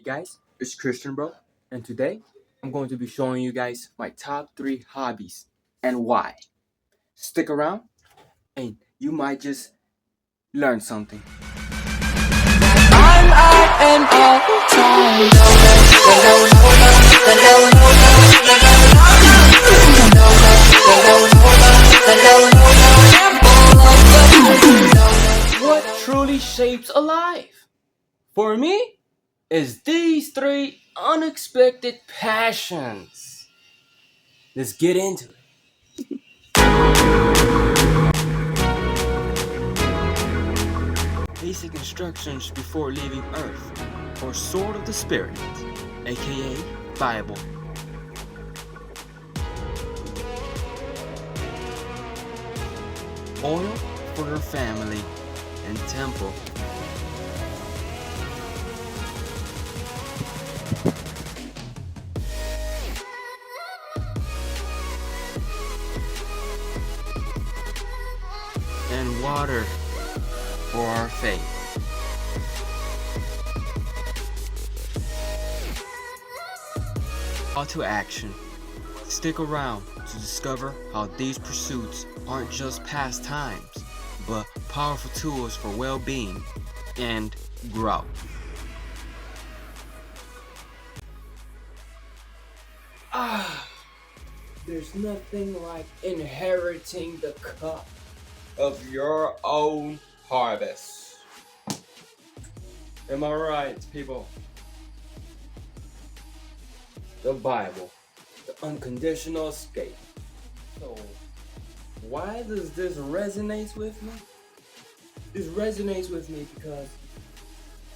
guys, it's Christian bro, and today I'm going to be showing you guys my top 3 hobbies and why. Stick around and you might just learn something. I'm out and all time. What truly shapes a life? For me, is these 3 unexpected passions. Let's get into it. Basic instructions before leaving Earth, or Sword of the Spirit, aka Bible. Oil for your family and temple. And water for our faith. Call to action. Stick around to discover how these pursuits aren't just pastimes, but powerful tools for well-being and growth. There's nothing like inheriting the cup of your own harvest. Am I right, people? The Bible, the unconditional escape. So, why does this resonate with me? This resonates with me because,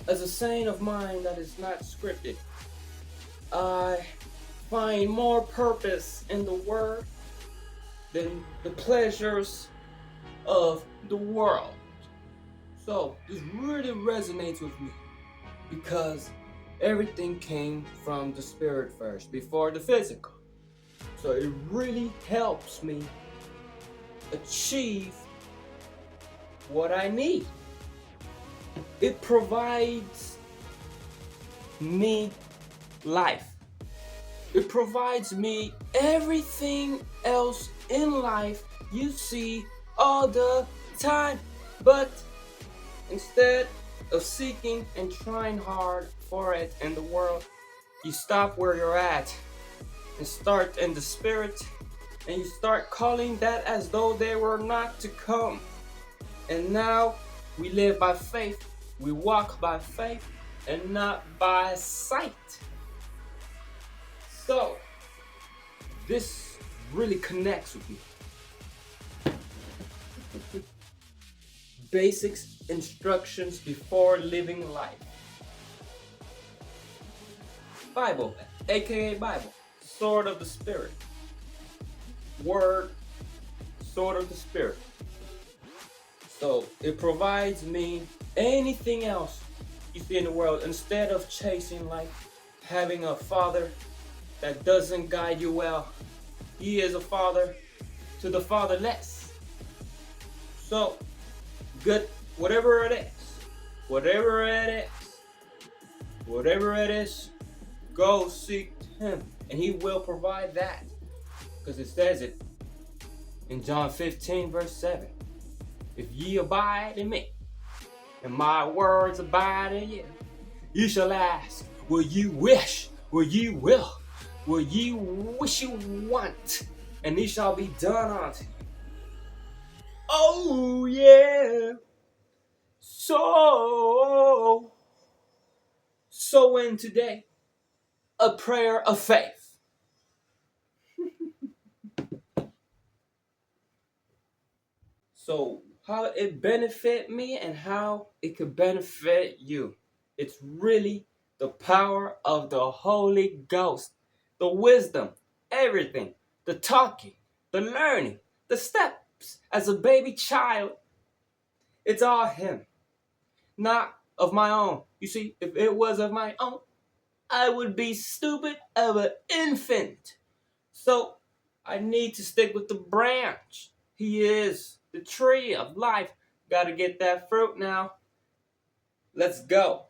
as a saying of mine that is not scripted, I find more purpose in the Word than the pleasures of the world. So this really resonates with me because everything came from the spirit first before the physical. So it really helps me achieve what I need. It provides me life. It provides me everything else in life you see all the time. But instead of seeking and trying hard for it in the world, you stop where you're at and start in the spirit, and you start calling that as though they were not to come. And now we live by faith, we walk by faith and not by sight. So this really connects with me. Basics, instructions before living life. Bible, aka Bible, sword of the Spirit. Word, sword of the Spirit. So it provides me anything else you see in the world. Instead of chasing life, having a father that doesn't guide you well, he is a father to the fatherless. So good, whatever it is, go seek him and he will provide that, because it says it in John 15 verse 7. If ye abide in me and my words abide in you, you shall ask what you wish, what you will, what you wish you want, and it shall be done unto you. Oh yeah. So in today, a prayer of faith. So how it benefit me and how it could benefit you. It's really the power of the Holy Ghost, the wisdom, everything, the talking, the learning, the steps as a baby child. It's all him, not of my own. You see, if it was of my own, I would be stupid of an infant. So I need to stick with the branch. He is the tree of life. Gotta get that fruit now. Let's go.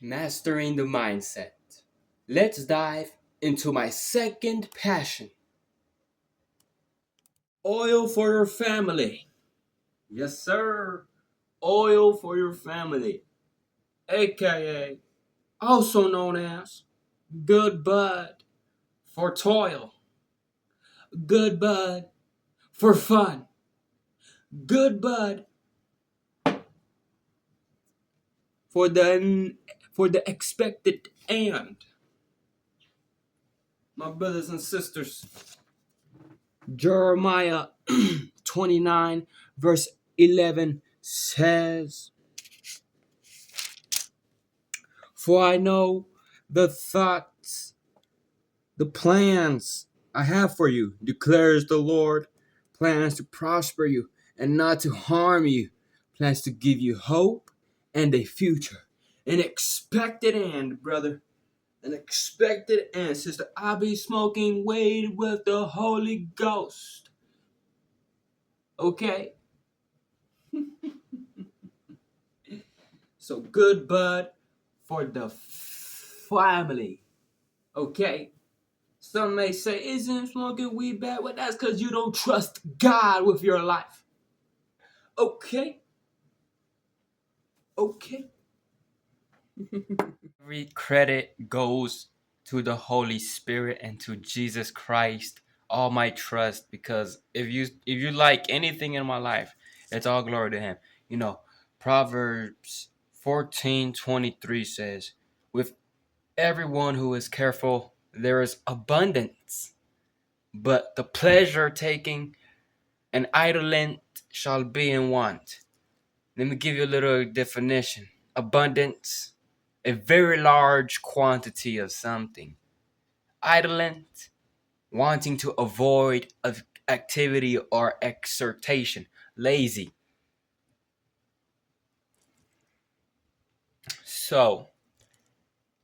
Mastering the mindset. Let's dive into my second passion. Oil for your family. Yes, sir. Oil for your family. AKA, also known as good bud for toil, good bud for fun, good bud for the expected end. My brothers and sisters, Jeremiah 29 verse 11 says, "For I know the thoughts, the plans I have for you, declares the Lord, plans to prosper you and not to harm you, plans to give you hope and a future." An expected end, brother. An expected end. Sister, I be smoking weed with the Holy Ghost. Okay? So good bud for the family. Okay? Some may say, isn't smoking weed bad? Well, that's because you don't trust God with your life. Okay? Okay? Every credit goes to the Holy Spirit and to Jesus Christ. All my trust, because if you like anything in my life, it's all glory to Him. You know, Proverbs 14:23 says, "With everyone who is careful, there is abundance, but the pleasure taking and idolent shall be in want." Let me give you a little definition. Abundance, a very large quantity of something. Idolent, wanting to avoid of activity or exertion. Lazy. So,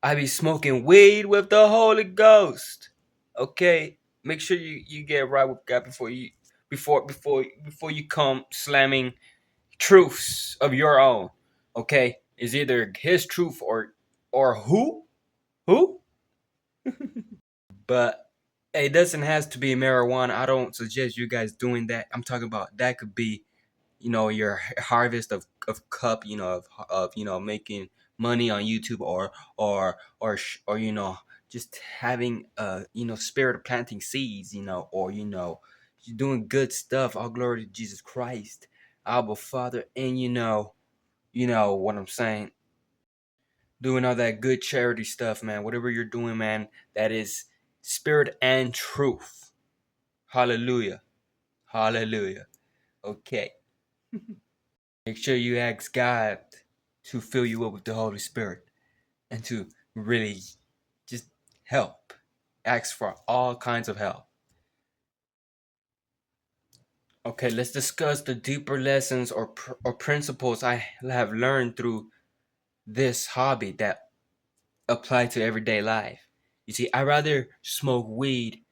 I be smoking weed with the Holy Ghost. Okay, make sure you get right with God before you come slamming truths of your own. Okay, is either His truth or who, but it doesn't have to be marijuana. I don't suggest you guys doing that. I'm talking about that could be, your harvest of cup, of making money on YouTube, or just having spirit of planting seeds, or you're doing good stuff. All glory to Jesus Christ, Abba Father, and you know what I'm saying, doing all that good charity stuff, man. Whatever you're doing, man, that is spirit and truth. Hallelujah. Hallelujah. Okay. Make sure you ask God to fill you up with the Holy Spirit and to really just help. Ask for all kinds of help. Okay, let's discuss the deeper lessons or principles I have learned through this hobby that apply to everyday life. You see, I rather smoke weed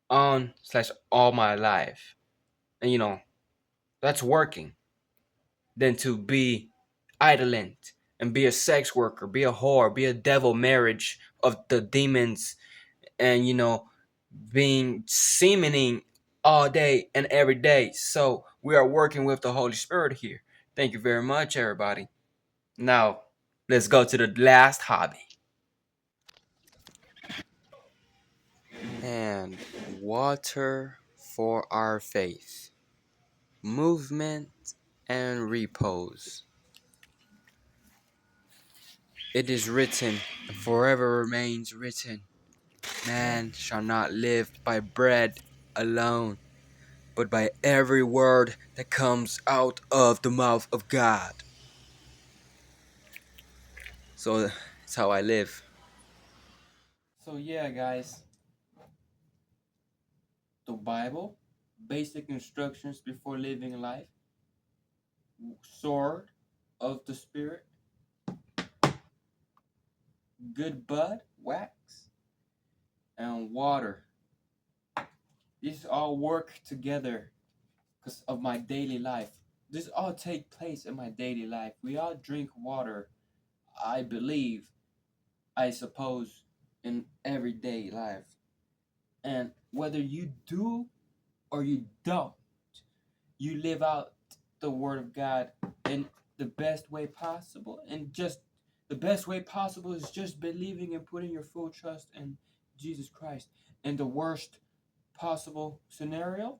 on slash all my life, and that's working, than to be idolent and be a sex worker, be a whore, be a devil marriage of the demons, and being semening all day and every day. So we are working with the Holy Spirit here. Thank you very much, everybody. Now let's go to the last hobby. And water for our faith, movement and repose. It is written, and forever remains written, man shall not live by bread alone, but by every word that comes out of the mouth of God. So that's how I live. So yeah, guys, the Bible, basic instructions before living life, sword of the Spirit, good bud, wax, and water. These all work together because of my daily life. This all take place in my daily life. We all drink water, I believe, I suppose, in everyday life. And whether you do or you don't, you live out the Word of God in the best way possible. And just the best way possible is just believing and putting your full trust in Jesus Christ. And the worst possible scenario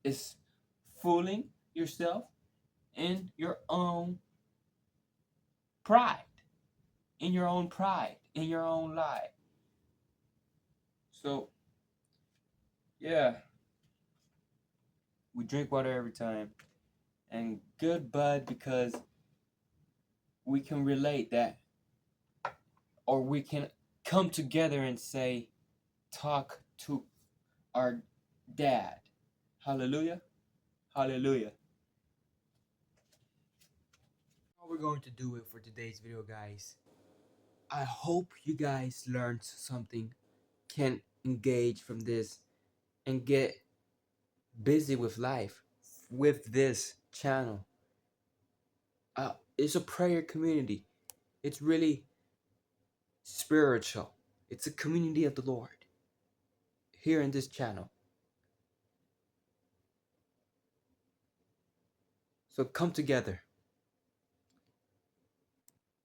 is fooling yourself in your own pride, in your own lie. So, yeah, we drink water every time. And good, bud, because we can relate that, or we can come together and say, talk to our dad. Hallelujah. Hallelujah. How we're going to do it for today's video, guys. I hope you guys learned something, can engage from this, and get busy with life with this channel. It's a prayer community. It's really spiritual. It's a community of the Lord here in this channel. So come together.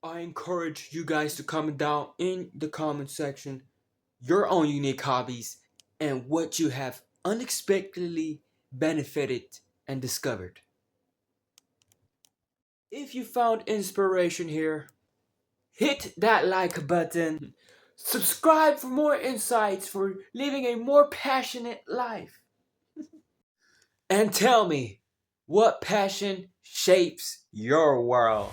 I encourage you guys to comment down in the comment section your own unique hobbies and what you have unexpectedly benefited and discovered. If you found inspiration here, hit that like button. Subscribe for more insights for living a more passionate life. And tell me, what passion shapes your world?